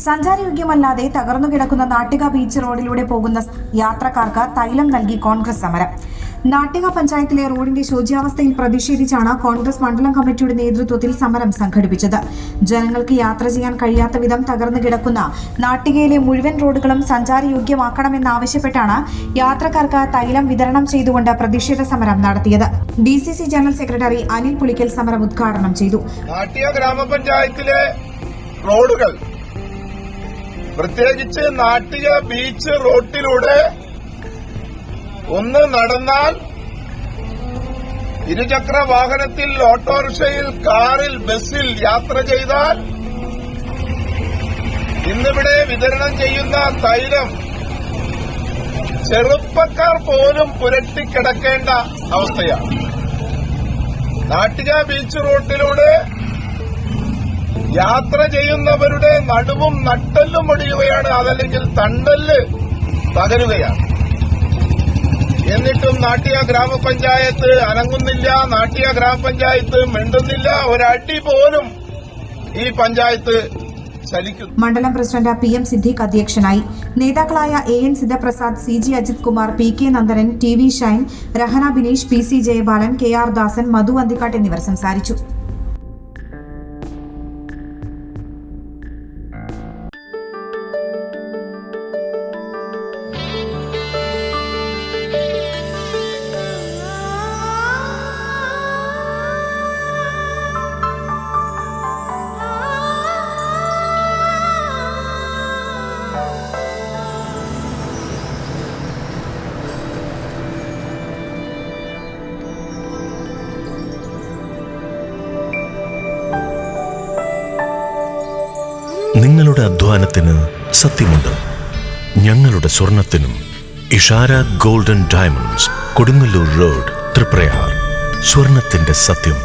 സഞ്ചാരയോഗ്യമല്ലാതെ തകർന്നു കിടക്കുന്ന നാട്ടിക ബീച്ച് റോഡിലൂടെ പോകുന്ന യാത്രക്കാർക്ക് തൈലം നൽകി കോൺഗ്രസ് സമരം. നാട്ടിക പഞ്ചായത്തിലെ റോഡിന്റെ ശോച്യാവസ്ഥയിൽ പ്രതിഷേധിച്ചാണ് കോൺഗ്രസ് മണ്ഡലം കമ്മിറ്റിയുടെ നേതൃത്വത്തിൽ സമരം സംഘടിപ്പിച്ചത്. ജനങ്ങൾക്ക് യാത്ര ചെയ്യാൻ കഴിയാത്ത വിധം തകർന്നു കിടക്കുന്ന നാട്ടികയിലെ മുഴുവൻ റോഡുകളും സഞ്ചാരയോഗ്യമാക്കണമെന്നാവശ്യപ്പെട്ടാണ് യാത്രക്കാർക്ക് തൈലം വിതരണം ചെയ്തുകൊണ്ട് പ്രതിഷേധ സമരം നടത്തിയത്. DCC general secretary Anil Pulikkal സമരം ഉദ്ഘാടനം ചെയ്തു. നാട്ടിക ഗ്രാമപഞ്ചായത്തിലെ റോഡുകൾ, പ്രത്യേകിച്ച് നാട്ടിക ബീച്ച് റോഡിലൂടെ ഒന്ന് നടന്നാൽ ഇരുചക്ര വാഹനത്തിൽ, ഓട്ടോറിക്ഷയിൽ, കാറിൽ, ബസ്സിൽ യാത്ര ചെയ്താൽ ഇന്നിവിടെ വിതരണം ചെയ്യുന്ന തൈലം ചെറുപ്പക്കാർ പോലും പുരട്ടിക്കിടക്കേണ്ട അവസ്ഥയാണ്. നാട്ടിക ബീച്ച് റോഡിലൂടെ യാത്ര ചെയ്യുന്നവരുടെ നടുവും നട്ടെല്ലും ഒടിയുകയാണ്, അതല്ലെങ്കിൽ തണ്ടല് തകരുകയാണ്. എന്നിട്ടും നാട്ടിക ഗ്രാമപഞ്ചായത്ത് അനങ്ങുന്നില്ല, നാട്ടിക ഗ്രാമപഞ്ചായത്ത് മിണ്ടുന്നില്ല, ഒരടി പോലും ഈ പഞ്ചായത്ത് ചലിക്കുന്നു. മണ്ഡലം പ്രസിഡന്റ് PM സിദ്ദീഖ് അധ്യക്ഷനായി. നേതാക്കളായ AN Sidhaprasad, CG Ajith Kumar, PK Nandanan, TV Shine, Rahana Bineesh, PC Jayabalan, KR ദാസൻ, മധു അന്തിക്കാട്ട് എന്നിവർ സംസാരിച്ചു. നിങ്ങളുടെ അധ്വാനത്തിന് സത്യമുണ്ട്, ഞങ്ങളുടെ സ്വർണത്തിനും. Ishara golden diamonds, Kodungallur road, Triprayar. സ്വർണത്തിന്റെ സത്യം.